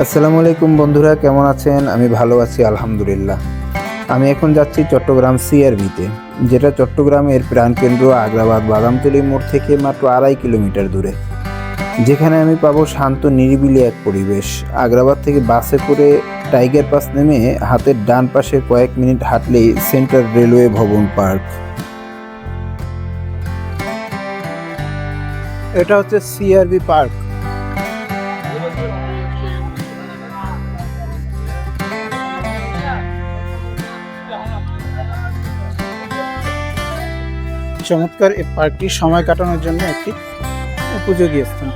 আসসালামু আলাইকুম বন্ধুরা, কেমন আছেন? আমি ভালো আছি আলহামদুলিল্লাহ। আমি এখন যাচ্ছি চট্টগ্রাম সিআরবিতে, যেটা চট্টগ্রামের প্রাণকেন্দ্র আগ্রাবাদ বাদামতলী মোড় থেকে মাত্র 2.5 কিলোমিটার দূরে, যেখানে আমি পাবো শান্ত নিরিবিলি এক পরিবেশ। আগ্রাবাদ থেকে বাসে করে টাইগার পাস নেমে হাতের ডান পাশে কয়েক মিনিট হাঁটলেই সেন্ট্রাল রেলওয়ে ভবন পার্ক। এটা হচ্ছে সিআরবি পার্ক। চমৎকার এই পার্কটি সময় কাটানোর জন্য একটি উপযোগী স্থান।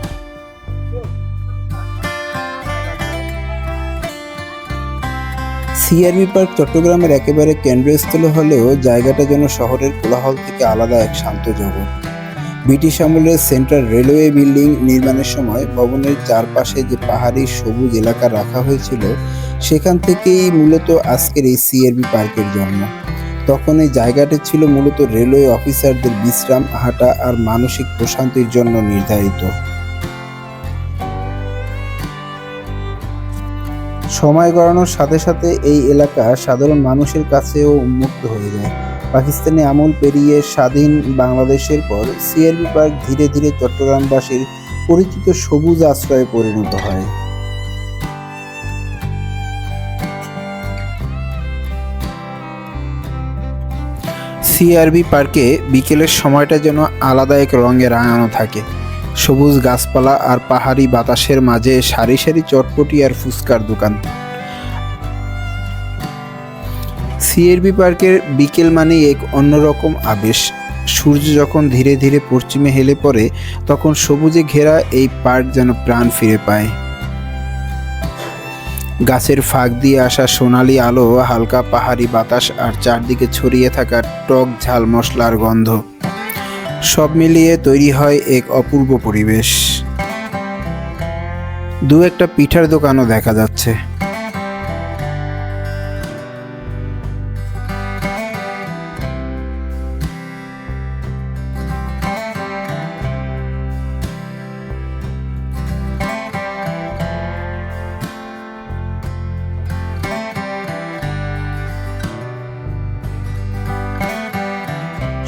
সিআরবি পার্ক চট্টগ্রামের একেবারে কেন্দ্রস্থলে হলেও জায়গাটা যেন শহরের কোলাহল থেকে আলাদা এক শান্ত জগৎ। ব্রিটিশ আমলের সেন্ট্রাল রেলওয়ে বিল্ডিং নির্মাণের সময় ভবনের চারপাশে যে পাহাড়ি সবুজ এলাকা রাখা হয়েছিল, সেখান থেকেই মূলত আজকের এই সিআরবি পার্কের জন্ম। তখন এই জায়গাটি ছিল মূলত রেলওয়ে অফিসারদের বিশ্রাম, হাঁটা আর মানসিক প্রশান্তির জন্য নির্ধারিত। সময় গড়ানোর সাথে সাথে এই এলাকা সাধারণ মানুষের কাছেও উন্মুক্ত হয়ে যায়। পাকিস্তানি আমল পেরিয়ে স্বাধীন বাংলাদেশের পর সিআরবি পার্ক ধীরে ধীরে চট্টগ্রামবাসীর পরিচিত সবুজ আশ্রয়ে পরিণত হয়। সিআরবি পার্কে বিকেলের সময়টা যেন আলাদা এক রঙে রাঙানো থাকে। সবুজ গাছপালা আর পাহাড়ি বাতাসের মাঝে সারি সারি চটপটি আর ফুচকার দোকান। সিআরবি পার্কের বিকেল মানে এক অন্যরকম আবেশ। সূর্য যখন ধীরে ধীরে পশ্চিমে হেলে পড়ে, তখন সবুজে ঘেরা এই পার্ক যেন প্রাণ ফিরে পায়। গাছের ফাঁক দিয়ে আসা সোনালি আলো, হালকা পাহাড়ি বাতাস আর চারদিকে ছড়িয়ে থাকা টক ঝাল মশলার গন্ধ, সব মিলিয়ে তৈরি হয় এক অপূর্ব পরিবেশ। দু একটা পিঠার দোকানও দেখা যাচ্ছে।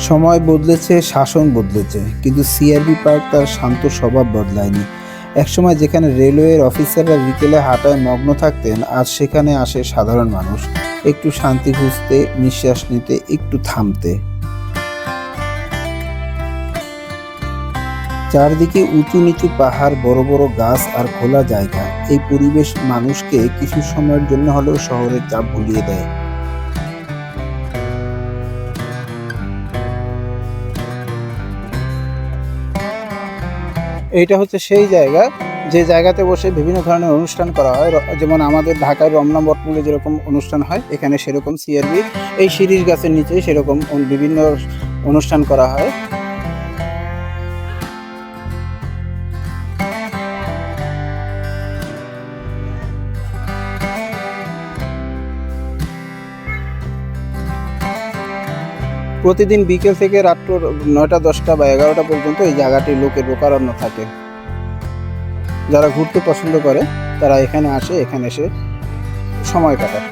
সময় বদলেছে, শাসন বদলেছে, কিন্তু সিআরবি পার্ক তার শান্ত স্বভাব বদলায়নি। একসময় যেখানে রেলওয়ের অফিসাররা বিকেলে হাঁটায় মগ্ন থাকতেন, আজ সেখানে আসে সাধারণ মানুষ, একটু শান্তি খুঁজতে, নিঃশ্বাস নিতে, একটু থামতে। চারদিকে উঁচু নিচু পাহাড়, বড় বড় গাছ আর খোলা জায়গা। এই পরিবেশ মানুষকে কিছু সময়ের জন্য হলেও শহরের চাপ ভুলিয়ে দেয়। এইটা হচ্ছে সেই জায়গা, যে জায়গাতে বসে বিভিন্ন ধরনের অনুষ্ঠান করা হয়। যেমন আমাদের ঢাকায় রমনা বটমূলে যেরকম অনুষ্ঠান হয়, এখানে সেরকম সিআরবি এই শিরীষ গাছের নিচে সেরকম বিভিন্ন অনুষ্ঠান করা হয়। প্রতিদিন বিকেল থেকে রাত্র 9টা 10টা বা 11টা পর্যন্ত এই জায়গাটি লোকের লোকারণ্য থাকে। যারা ঘুরতে পছন্দ করে তারা এখানে আসে, এখানে এসে সময় কাটায়।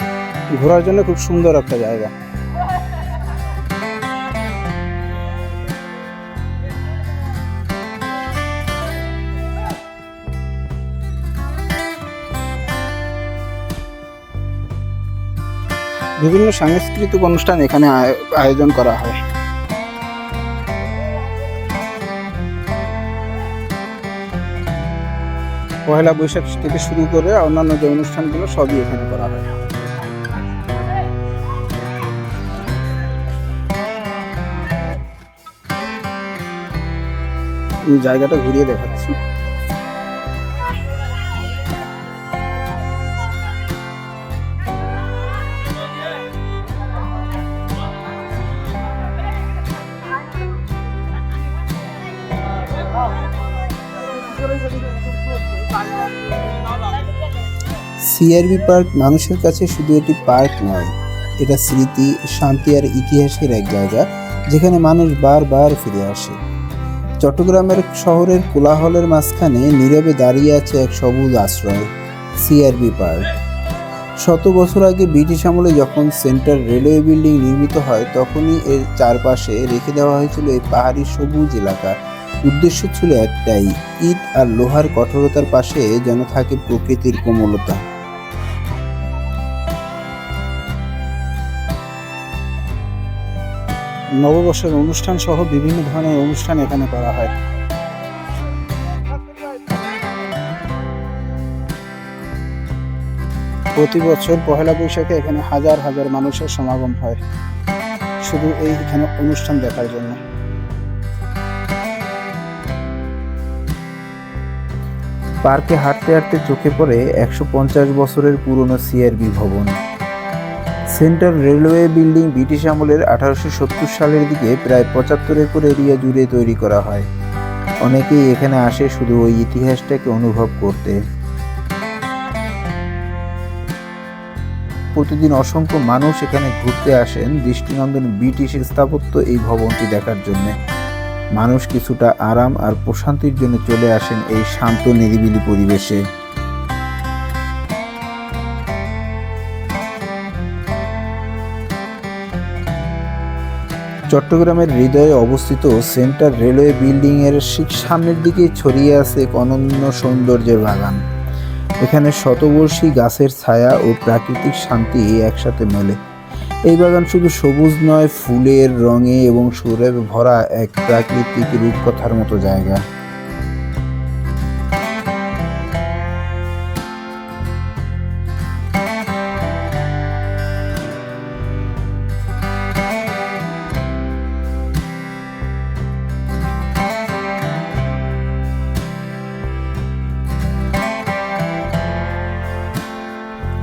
ঘোরার জন্য খুব সুন্দর একটা জায়গা। বিভিন্ন সাংস্কৃতিক অনুষ্ঠান এখানে আয়োজন করা হয়। পয়লা বৈশাখ থেকে শুরু করে অন্যান্য যে অনুষ্ঠানগুলো সবই এখানে করা হয়। জায়গাটা ঘুরিয়ে দেখাচ্ছি। সিআরবি পার্ক মানুষের কাছে শুধু একটি পার্ক নয়, এটা স্মৃতি, শান্তি আর ইতিহাসের এক জায়গা, যেখানে মানুষ বারবার ফিরে আসে। চট্টগ্রামের শহরের কোলাহলের মাঝখানে নীরবে দাঁড়িয়ে আছে এক সবুজ আশ্রয়, সিআরবি পার্ক। শত বছর আগে ব্রিটিশ আমলে যখন সেন্ট্রাল রেলওয়ে বিল্ডিং নির্মিত হয়, তখনই এর চারপাশে রেখে দেওয়া হয়েছিল এই পাহাড়ি সবুজ এলাকা। উদ্দেশ্য ছিল একটাই, ইট আর লোহার কঠোরতার পাশে যেন থাকে প্রকৃতির কোমলতা। নববর্ষের অনুষ্ঠান সহ বিভিন্ন ধরনের অনুষ্ঠান এখানে করা হয়। প্রতি বছর পহেলা বৈশাখে এখানে হাজার হাজার মানুষের সমাগম হয় শুধু এখানে অনুষ্ঠান দেখার জন্য। পার্কে হাঁটতে হাঁটতে চোখে পড়ে 150 বছরের পুরনো সিআরবি ভবন। সেন্ট্রাল রেলওয়ে বিল্ডিং ব্রিটিশ আমলের 1870 সালের দিকে প্রায় 75 একর এরিয়া জুড়ে তৈরি করা হয়। অনেকেই এখানে আসে শুধু ওই ইতিহাসটাকে অনুভব করতে। প্রতিদিন অসংখ্য মানুষ এখানে ঘুরতে আসেন দৃষ্টিনন্দন ব্রিটিশ স্থাপত্য এই ভবনটি দেখার জন্য। মানুষ কিছুটা আরাম আর প্রশান্তির জন্য চলে আসেন এই শান্ত নিরিবিলি পরিবেশে। চট্টগ্রামের হৃদয়ে অবস্থিত সেন্ট্রাল রেলওয়ে বিল্ডিং এর ঠিক সামনের দিকে ছড়িয়ে আছে এক অনন্য সৌন্দর্যের বাগান। এখানে শতবর্ষী গাছের ছায়া ও প্রাকৃতিক শান্তি একসাথে মেলে। এই বাগান শুধু সবুজ নয়, ফুলের রঙে এবং সুরে ভরা এক প্রাকৃতিক রূপকথার মতো জায়গা।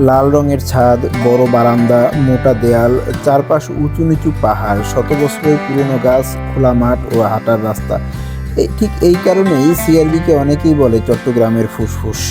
লাল রঙের ছাদ, বড় বারান্দা, মোটা দেয়াল, চারপাশ উঁচু নিচু পাহাড়, শত বছরের পুরনো গাছ, খোলা মাঠ ও হাঁটার রাস্তা। ঠিক এই কারণেই সিআরবিকে অনেকেই বলে চট্টগ্রামের ফুসফুস।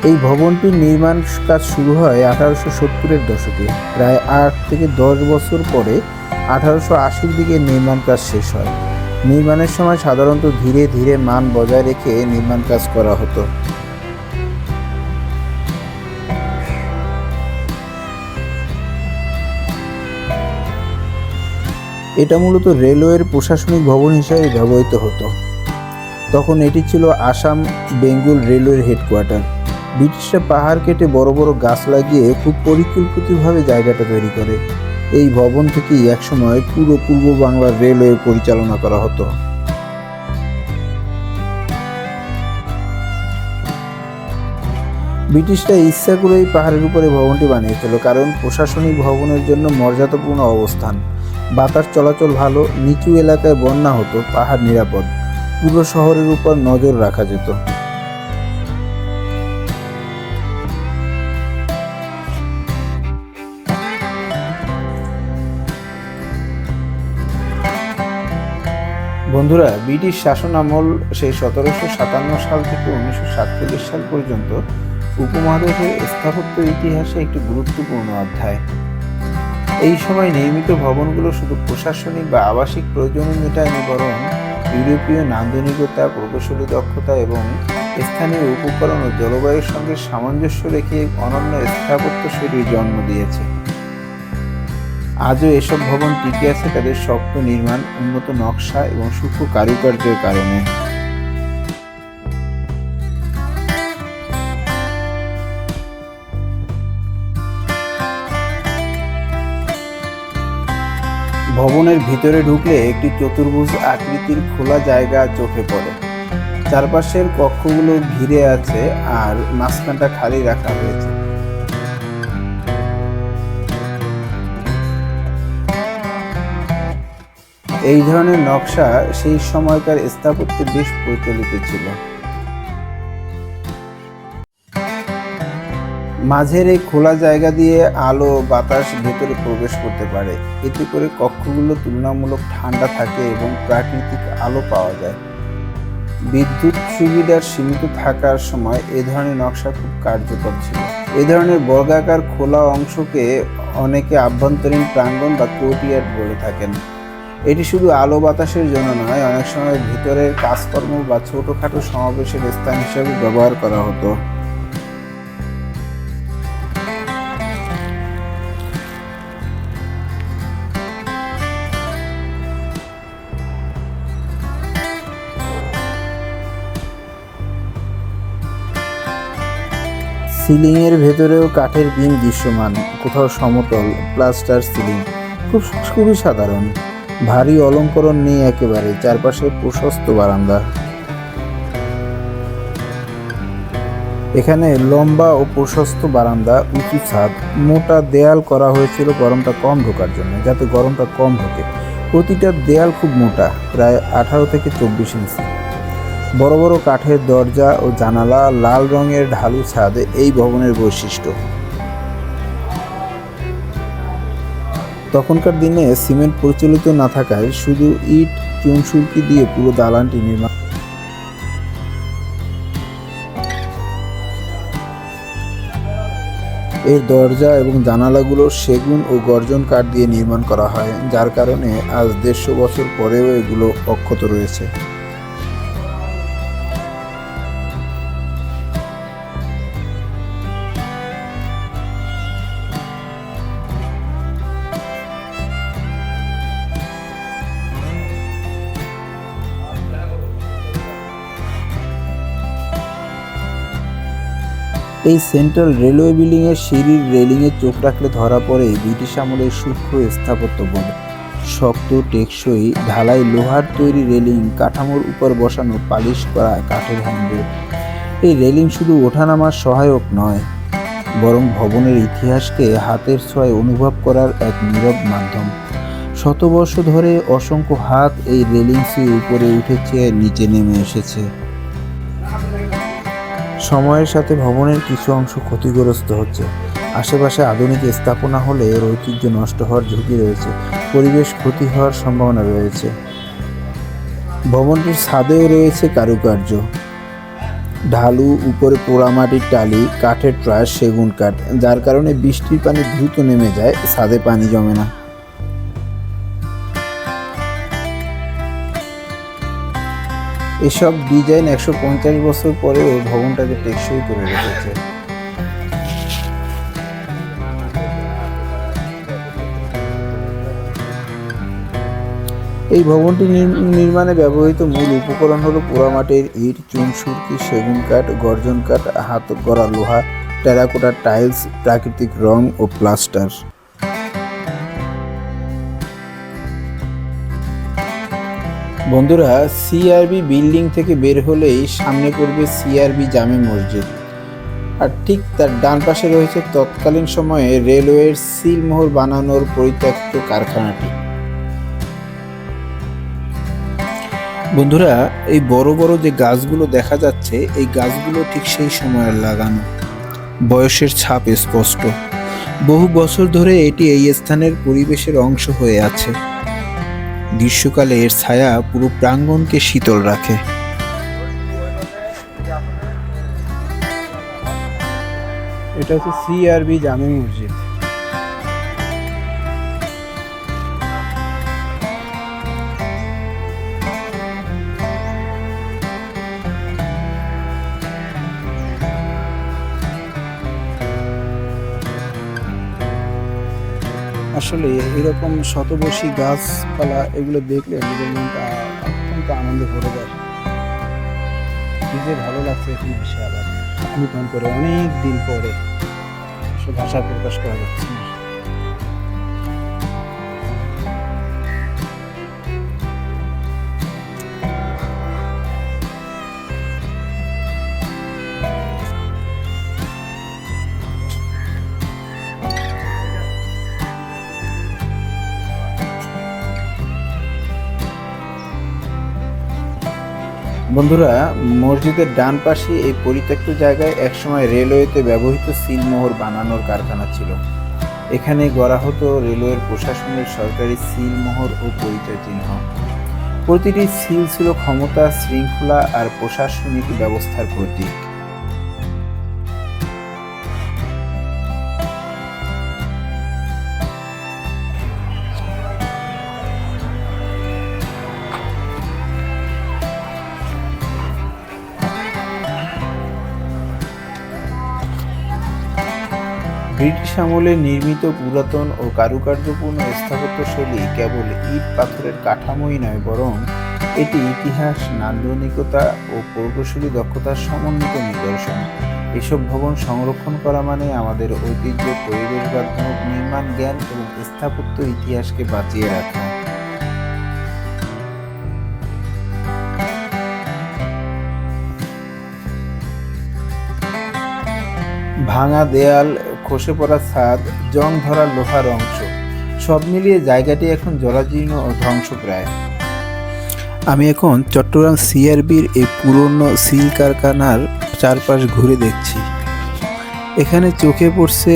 এই ভবনটির নির্মাণ কাজ শুরু হয় 1870-এর দশকে। প্রায় 8 থেকে 10 বছর পরে 1880-র দিকে নির্মাণ কাজ শেষ হয়। নির্মাণের সময় সাধারণত ধীরে ধীরে মান বজায় রেখে নির্মাণ কাজ করা হতো। এটা মূলত রেলওয়ের প্রশাসনিক ভবন হিসেবে ব্যবহৃত হতো। তখন এটি ছিল আসাম বেঙ্গল রেলওয়ের হেডকোয়ার্টার। ব্রিটিশরা পাহাড় কেটে বড় বড় গাছ লাগিয়ে খুব পরিকল্পিতভাবে জায়গাটা তৈরি করে। এই ভবন থেকেই একসময় পুরো পূর্ব বাংলার রেলওয়ে পরিচালনা করা হতো। ব্রিটিশরা ইচ্ছা করেই পাহাড়ের উপরে ভবনটি বানিয়েছিল, কারণ প্রশাসনিক ভবনের জন্য মর্যাদাপূর্ণ অবস্থান, বাতাস চলাচল ভালো, নিচু এলাকায় বন্যা হতো, পাহাড় নিরাপদ, পুরো শহরের উপর নজর রাখা যেত। বন্ধুরা, ব্রিটিশ শাসন আমল সেই 1757 সাল থেকে 1947 সাল পর্যন্ত উপমহাদেশের স্থাপত্য ইতিহাসে একটি গুরুত্বপূর্ণ অধ্যায়। এই সময় নির্মিত ভবনগুলো শুধু প্রশাসনিক বা আবাসিক প্রয়োজন মেটায়নি, বরং ইউরোপীয় নান্দনিকতা, প্রকৌশলী দক্ষতা এবং স্থানীয় উপকরণ ও জলবায়ুর সঙ্গে সামঞ্জস্য রেখে অনন্য স্থাপত্য শৈলীর জন্ম দিয়েছে। আজও এসব ভবন টিকে আছে তাদের শক্ত নির্মাণ, উন্নত নকশা এবং সূক্ষ্ম কারুকার্যের কারণে। ভবনের ভিতরে ঢুকলে একটি চতুর্ভুজ আকৃতির খোলা জায়গা চোখে পড়ে। চারপাশের কক্ষগুলো ঘিরে আছে আর মাঝখানটা খালি রাখা হয়েছে। এই ধরনের নকশা সেই সময়কার স্থাপত্যে বেশ প্রচলিত ছিল। মাঝের এই খোলা জায়গা দিয়ে আলো বাতাস ভেতরে প্রবেশ করতে পারে। এতে করে কক্ষগুলো তুলনামূলক ঠান্ডা থাকে এবং প্রাকৃতিক আলো পাওয়া যায়। বিদ্যুৎ সুবিধার সীমিত থাকার সময় এ ধরনের নকশা খুব কার্যকর ছিল। এ ধরনের বর্গাকার খোলা অংশকে অনেকে আভ্যন্তরীণ প্রাঙ্গণ বা কোর্টইয়ার্ড বলে থাকেন। এটি শুধু আলো বাতাসের জন্য নয়, অনেক সময় ভিতরের কাজকর্ম বা ছোটখাটো সমাবেশের স্থান হিসেবে ব্যবহার করা হতো। সিলিংয়ের ভেতরেও কাঠের বিম দৃশ্যমান, কোথাও সমতল প্লাস্টার সিলিং, খুবই সাধারণ। ভারী অলঙ্করণ নেই একেবারে, চারপাশে প্রশস্ত বারান্দা। এখানে লম্বা ও প্রশস্ত বারান্দা, উঁচু ছাদ, মোটা দেয়াল করা হয়েছিল গরমটা কম ঢোকার জন্য, যাতে গরমটা কম ঢোকে। প্রতিটা দেয়াল খুব মোটা, প্রায় 18 থেকে 24 ইঞ্চি। বড় বড় কাঠের দরজা ও জানালা, লাল রঙের ঢালু ছাদ এই ভবনের বৈশিষ্ট্য। তখনকার দিনে সিমেন্ট প্রচলিত না থাকায় শুধু ইট চুনসুরকি দিয়ে পুরো দালানটি নির্মাণ। এর দরজা এবং জানালাগুলো সেগুন ও গর্জন কাঠ দিয়ে নির্মাণ করা হয়, যার কারণে আজ 150 বছর পরেও এগুলো অক্ষত রয়েছে। এই সেন্ট্রাল রেলওয়ে বিল্ডিংয়ের সিঁড়ির রেলিংয়ে চোখ রাখলে ধরা পড়ে ব্রিটিশ আমলের সূক্ষ্ম স্থাপত্যবোধ। শক্ত টেকসই ঢালাই লোহার তৈরি রেলিং, কাঠামোর উপর বসানো পালিশ করা কাঠের হ্যান্ডেল। এই রেলিং শুধু ওঠানামার সহায়ক নয়, বরং ভবনের ইতিহাসকে হাতের ছোঁয়ায় অনুভব করার এক নীরব মাধ্যম। শতবর্ষ ধরে অসংখ্য হাত এই রেলিংসের উপরে উঠেছে, নিচে নেমে এসেছে। সময়ের সাথে ভবনের কিছু অংশ ক্ষতিগ্রস্ত হচ্ছে। আশেপাশে আধুনিক স্থাপনা হলে এর ঐতিহ্য নষ্ট হওয়ার ঝুঁকি রয়েছে, পরিবেশ ক্ষতি হওয়ার সম্ভাবনা রয়েছে। ভবনটির ছাদেও রয়েছে কারুকার্য, ঢালু, উপরে পোড়ামাটির টালি, কাঠের ট্রাস, সেগুন কাঠ, যার কারণে বৃষ্টির পানি দ্রুত নেমে যায়, ছাদে পানি জমে না। এসব ডিজাইন 150 বছর পরেও ভবনটাকে টেকসই করে রেখেছে। এই ভবনটি নির্মাণে ব্যবহৃত মূল উপকরণ হলো পোড়ামাটির ইট, চুনসুরকি, সেগুন কাঠ, গর্জন কাঠ, হাত গড়া লোহা, টেরাকোটা টাইলস, প্রাকৃতিক রং ও প্লাস্টার। বন্ধুরা, সিআরবি বিল্ডিং থেকে বের হলেই সামনে পড়বে সিআরবি জামে মসজিদ, আর ঠিক তার ডান পাশে রয়েছে তৎকালীন সময়ে রেলওয়ের সিলমোহর বানানোর পরিত্যক্ত কারখানাটি। বন্ধুরা, এই বড় বড় যে গাছগুলো দেখা যাচ্ছে, এই গাছগুলো ঠিক সেই সময়ের লাগানো, বয়সের ছাপ স্পষ্ট। বহু বছর ধরে এটি এই স্থানের পরিবেশের অংশ হয়ে আছে। গ্রীষ্মকালে এর ছায়া পুরো প্রাঙ্গণকে শীতল রাখে। এটা হচ্ছে সিআরবি জামে মসজিদ। আসলে এরকম শতবর্ষী গাছপালা এগুলো দেখলে নিজের মনটা অত্যন্ত আনন্দে ভরে যায়। কি যে ভালো লাগছে এখানে এসে আবার নতুন করে অনেক দিন পরে, ভাষায় প্রকাশ করা যাচ্ছে না। বন্ধুরা, মসজিদের ডান পাশে এই পরিত্যক্ত জায়গায় একসময় রেলওয়েতে ব্যবহৃত সিলমোহর বানানোর কারখানা ছিল। এখানে গড়া হতো রেলওয়ের প্রশাসনের সরকারি সিলমোহর ও পরিচয় চিহ্ন। প্রতিটি সিল ছিল ক্ষমতা, শৃঙ্খলা আর প্রশাসনিক ব্যবস্থার প্রতীক। ব্রিটিশ আমলে নির্মিত পুরাতন ও কারুকার্যপূর্ণ স্থাপত্যশৈলী কেবল ইট পাথরের কাঠামোই নয়, বরং এটি ইতিহাস, নান্দনিকতা ও প্রকৌশলী দক্ষতার সমন্বিত নিদর্শন। এসব ভবন সংরক্ষণ করা মানে আমাদের ঐতিহ্য, পরিবেশ বান্ধব নির্মাণ জ্ঞান এবং স্থাপত্য ইতিহাসকে বাঁচিয়ে রাখা। ভাঙা দেয়াল, খসে পড়া ছাদ, জং ধরা লোহার অংশ, সব মিলিয়ে জায়গাটি এখন জরাজীর্ণ ও ধ্বংসপ্রায়। আমি এখন চট্টগ্রাম সিআরবির এই পুরনো সিল কারখানার চারপাশ ঘুরে দেখছি। এখানে চোখে পড়ছে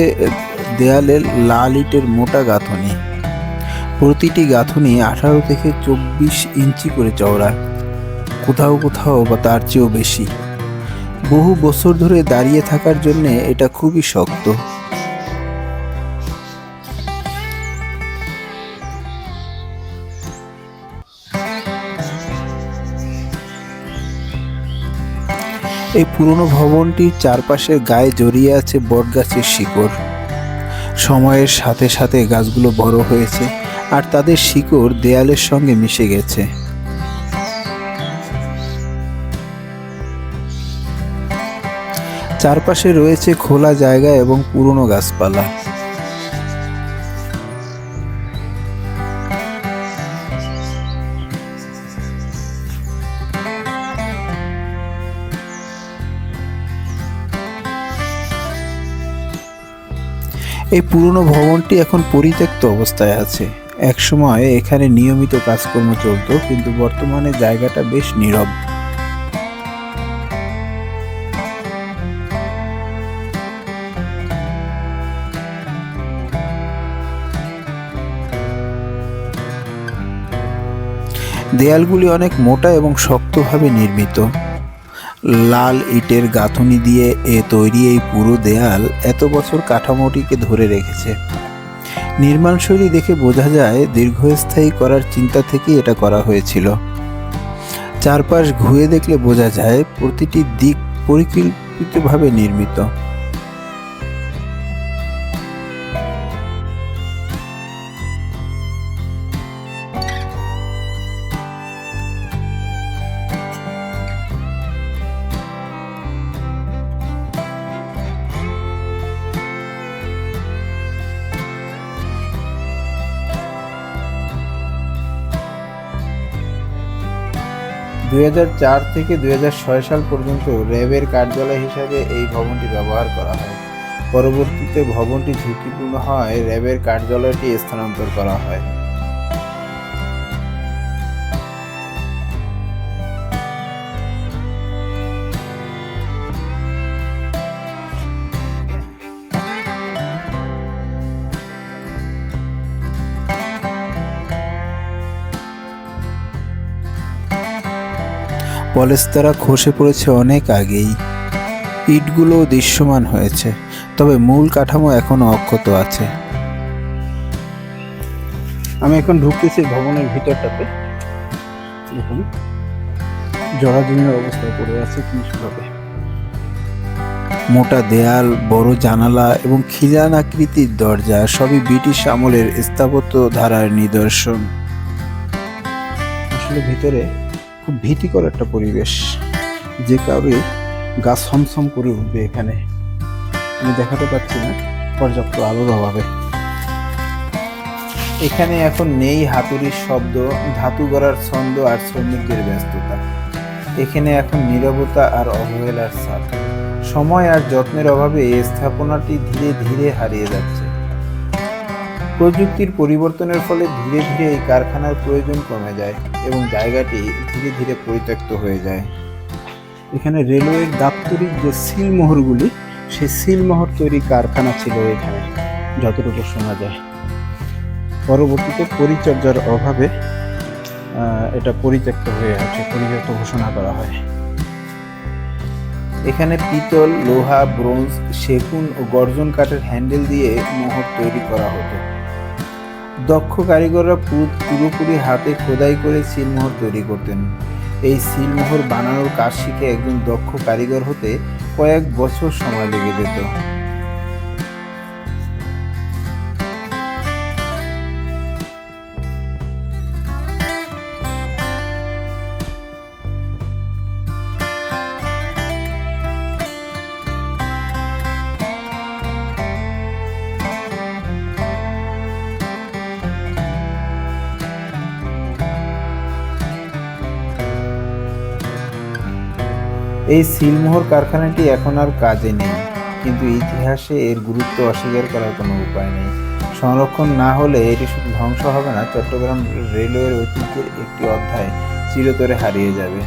দেয়ালের লাল ইটের মোটা গাঁথনি। প্রতিটি গাঁথনি 18 থেকে 24 ইঞ্চি করে চওড়া, কোথাও কোথাও বা তার চেয়েও বেশি। বহু বছর ধরে দাঁড়িয়ে থাকার জন্য এটা খুবই শক্ত। এই পুরনো ভবনটির চারপাশের গায়ে জড়িয়ে আছে বটগাছের শিকড়। সময়ের সাথে সাথে গাছগুলো বড় হয়েছে আর তাদের শিকড় দেয়ালের সঙ্গে মিশে গেছে। চারপাশে রয়েছে খোলা জায়গা এবং পুরনো গাছপালা। এই পুরনো ভবনটি এখন পরিত্যক্ত অবস্থায় আছে। একসময় এখানে নিয়মিত কাজকর্ম চলতো, কিন্তু বর্তমানে জায়গাটা বেশ নীরব। দেয়ালগুলি অনেক মোটা এবং শক্তভাবে নির্মিত। লাল ইটের গাঁথনি দিয়ে তৈরি এই পুরো দেয়াল এত বছর কাঠামোটিকে ধরে রেখেছে। নির্মাণশৈলী দেখে বোঝা যায় দীর্ঘস্থায়ী করার চিন্তা থেকেই এটা করা হয়েছিল। চারপাশ ঘুরে দেখলে বোঝা যায় প্রতিটি দিক পরিকল্পিতভাবে নির্মিত। দুই থেকে 2006 সাল পর্যন্ত র্যাবের কার্যালয় হিসাবে এই ভবনটি ব্যবহার করা হয়। পরবর্তীতে ভবনটি ঝুঁকিপূর্ণ হয় র্যাবের কার্যালয়টি স্থানান্তর করা হয়। পলেস্তারা খসে পড়েছে অনেক আগেই। ইটগুলো দৃশ্যমান হয়েছে, তবে মূল কাঠামো এখনো অক্ষত আছে। আমি এখন ঢুকতেছি ভবনের ভিতরটাতে। দেখুন জরাজীর্ণ অবস্থায় পড়ে আছে কিভাবে। মোটা দেয়াল, বড় জানালা এবং খিলান আকৃতির দরজা সবই ব্রিটিশ আমলের স্থাপত্য ধারার নিদর্শন। আসলে ভিতরে খুব ভীতিকর একটা পরিবেশ, যে কাউরে গা ছমছম করে উঠবে। এখানে আমি দেখাতে পারছি না পর্যাপ্ত আলোর অভাবে। এখানে এখন নেই হাতুড়ির শব্দ, ধাতু গড়ার ছন্দ আর শ্রমিকদের ব্যস্ততা। এখানে এখন নীরবতা আর অবহেলার ছাপ। সময় আর যত্নের অভাবে এই স্থাপনাটি ধীরে ধীরে হারিয়ে যাচ্ছে। প্রযুক্তির পরিবর্তনের ফলে ধীরে ধীরে এই কারখানার প্রয়োজন কমে যায় এবং জায়গাটি ধীরে ধীরে পরিত্যক্ত হয়ে যায়। এখানে রেলওয়ের দাপ্তরিক যে সিলমোহরগুলি, সেই সিলমোহর তৈরি কারখানা ছিল এখানে, যতটুকু শোনা যায়। পরবর্তীতে পরিচর্যার অভাবে এটা পরিত্যক্ত হয়ে আছে, পরিত্যক্ত ঘোষণা করা হয়। এখানে পিতল, লোহা, ব্রোঞ্জ, সেগুন ও গর্জন কাঠের হ্যান্ডেল দিয়ে মোহর তৈরি করা হতো। দক্ষ কারিগররা পুরোপুরি হাতে খোদাই করে সিলমোহর তৈরি করতেন। এই সিলমোহর বানানোর কাজ শিখে একজন দক্ষ কারিগর হতে কয়েক বছর সময় লেগে যেত। এই সিলমোহর কারখানাটি এখন আর কাজে নেই, কিন্তু ইতিহাসে এর গুরুত্ব অস্বীকার করার কোনো উপায় নেই। সংরক্ষণ না হলে এটি শুধু ধ্বংস হবে না, চট্টগ্রাম রেলওয়ের ঐতিহ্যের একটি অধ্যায় চিরতরে হারিয়ে যাবে।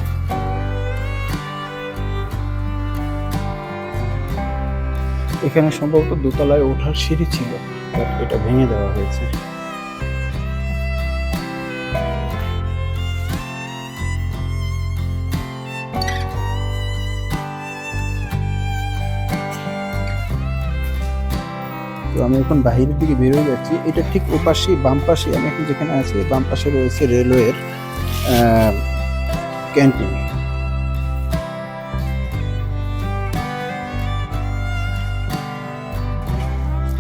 এখানে সম্ভবত দোতলায় ওঠার সিঁড়ি ছিল, এটা ভেঙে দেওয়া হয়েছে। তো আমি এখন বাহিরের দিকে বেরোয় যাচ্ছি। এটা ঠিক ওপাশে, বাম পাশে, আমি এখন যেখানে আছি বাম পাশে রয়েছে রেলওয়ের ক্যান্টিন।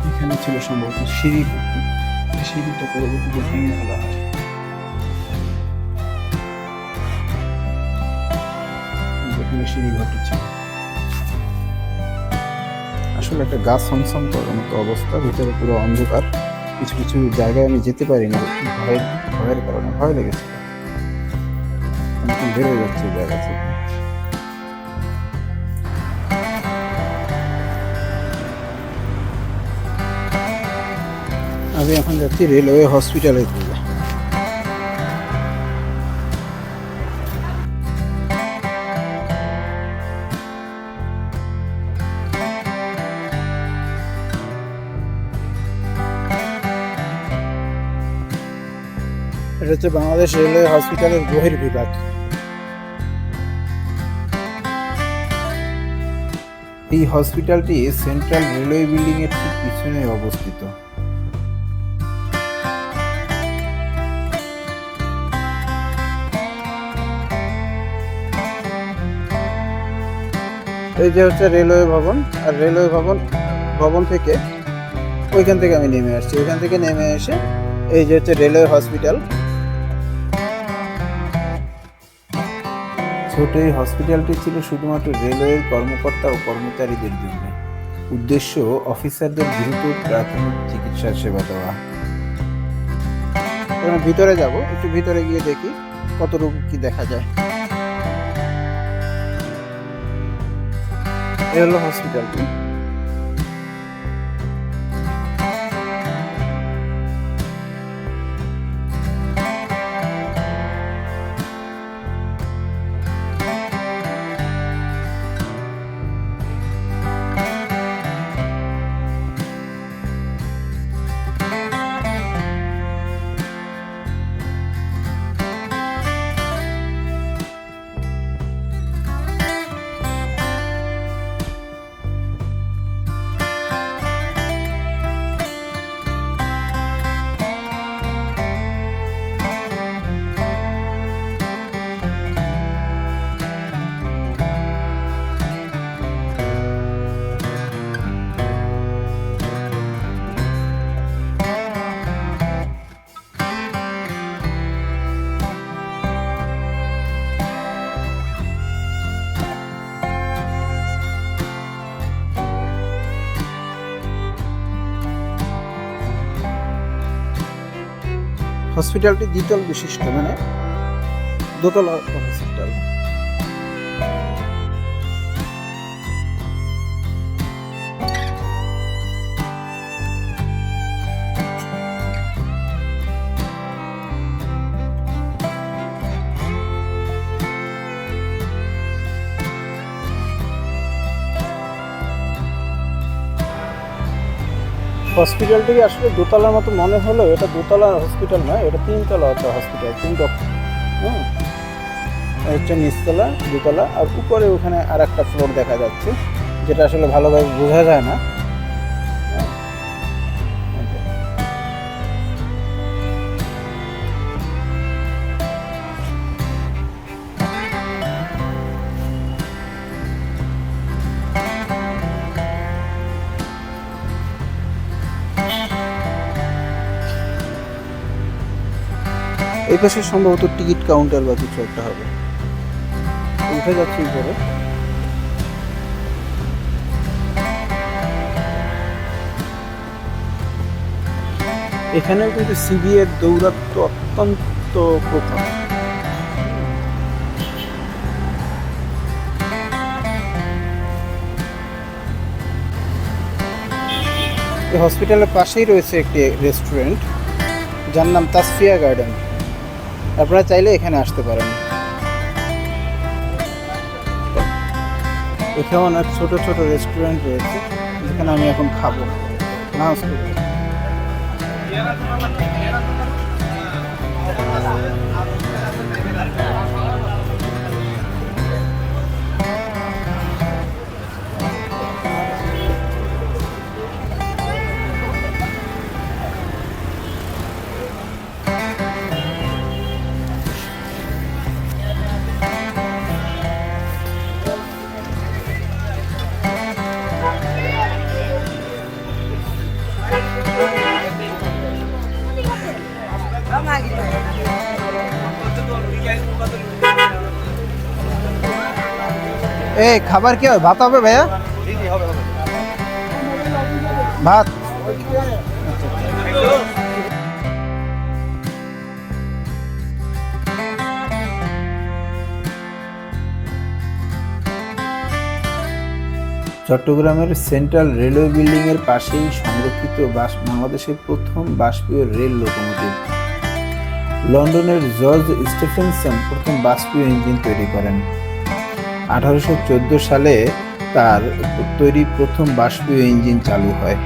এখানে ছিল সম্ভবত সিঁড়িটা পরবর্তীতে ভেঙে ফেলা হয়। যেখানে সিঁড়ি ঘরটি ছিল, আসলে একটা গাছ ছমছম করার মতো অবস্থা, ভিতরে পুরো অন্ধকার। কিছু কিছু জায়গায় আমি যেতে পারিনি ভয়ের কারণে, ভয় লেগেছিল। আমি এখন বেরোয় যাচ্ছি এই জায়গা থেকে। আমি এখন যাচ্ছি রেলওয়ে হসপিটালের দিকে। এটা হচ্ছে বাংলাদেশ রেলওয়ে হসপিটালের বহির্বিভাগ। এই হসপিটালটি সেন্ট্রাল রেলওয়ে বিল্ডিং এর ঠিক পিছনে অবস্থিত। এই যে হচ্ছে রেলওয়ে ভবন, আর রেলওয়ে ভবন থেকে ওইখান থেকে আমি নেমে আসছি। ওইখান থেকে নেমে এসে এই যে হচ্ছে রেলওয়ে হসপিটাল। ছোট এই হসপিটালটি ছিল শুধুমাত্র রেলওয়ের কর্মকর্তা ও কর্মচারীদের জন্য। উদ্দেশ্য অফিসারদের দ্রুত প্রাথমিক চিকিৎসা সেবা দেওয়া। এখন ভিতরে যাব, একটু ভিতরে গিয়ে দেখি কতটুকু কি দেখা যায়। এই হলো হসপিটালটি। হসপিটালটি দ্বিতল বিশিষ্ট, মানে দোতলা হসপিটাল। হসপিটালটি আসলে দোতলার মতো মনে হলেও এটা দোতলার হসপিটাল নয়, এটা তিনতলা একটা হসপিটাল, হচ্ছে নিচতলা, দোতলা, আর উপরে ওখানে আর একটা ফ্লোর দেখা যাচ্ছে যেটা আসলে ভালোভাবে বোঝা যায় না। এই পাশে সম্ভবত টিকিট কাউন্টার বা কিছু একটা হবে। উঠে যাচ্ছি উপরে। এখানেও কিন্তু সিবিএর দৌরাত্ম্য অত্যন্ত প্রখর। এই হসপিটালের পাশেই রয়েছে একটি রেস্টুরেন্ট যার নাম তাসফিয়া গার্ডেন। আপনারা চাইলে এখানে আসতে পারেন। এখানে অনেক ছোট ছোট রেস্টুরেন্ট রয়েছে যেখানে আমি এখন খাবো, নামাজ পড়বো। এই খাবার কি হবে? ভাত হবে ভাইয়া? ভাত। চট্টগ্রামের সেন্ট্রাল রেলওয়ে বিল্ডিং এর পাশেই সংরক্ষিত বাংলাদেশের প্রথম বাষ্পীয় রেল লোকোমোটিভ। লন্ডনের জর্জ স্টিফেনসন প্রথম বাষ্পীয় ইঞ্জিন তৈরি করেন। 1814 সালে তার তৈরি প্রথম বাষ্পীয় ইঞ্জিন চালু হয়।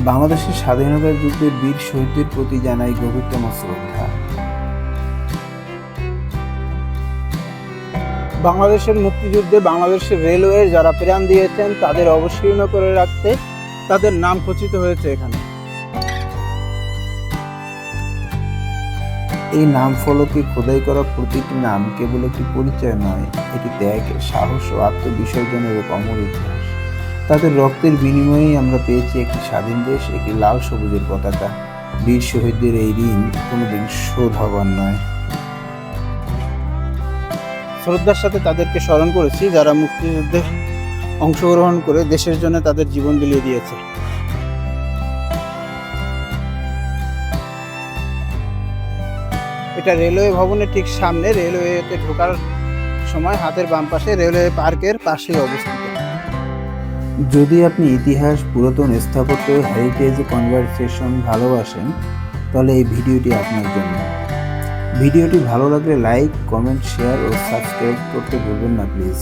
বাংলাদেশের স্বাধীনতা যুদ্ধের বীর শহীদদের প্রতি জানাই গভীরতম শ্রদ্ধা। বাংলাদেশের মুক্তিযুদ্ধে বাংলাদেশের রেলওয়ের যারা প্রাণ দিয়েছেন তাদের অবতীর্ণ করে রাখতে তাদের নাম খচিত হয়েছে এখানে। এই নাম ফলকে খোদাই করা প্রতিটি নাম কেবল একটি পরিচয় নয়, এটি ত্যাগ, সাহস ও আত্মবিসর্জনের এক অমর ইতিহাস। তাদের রক্তের বিনিময়েই আমরা পেয়েছি একটি স্বাধীন দেশ, একটি লাল সবুজের পতাকা। বীর শহীদদের এই ঋণ কোনোদিন শোধ হবার নয়। শ্রদ্ধার সাথে তাদেরকে স্মরণ করেছি যারা মুক্তিযুদ্ধে অংশগ্রহণ করে দেশের জন্য তাদের জীবন বিলিয়ে দিয়েছে। এটা রেলওয়ে ভবনের ঠিক সামনে, রেলওয়েতে ঢোকার সময় হাতের বাম পাশে রেলওয়ে পার্কের পাশেই অবস্থিত। যদি আপনি ইতিহাস, পুরাতন স্থাপত্য, হেরিটেজ কনভারসেশন ভালোবাসেন তাহলে এই ভিডিওটি আপনার জন্য। ভিডিওটি ভালো লাগলে লাইক, কমেন্ট, শেয়ার ও সাবস্ক্রাইব করতে ভুলবেন না প্লিজ।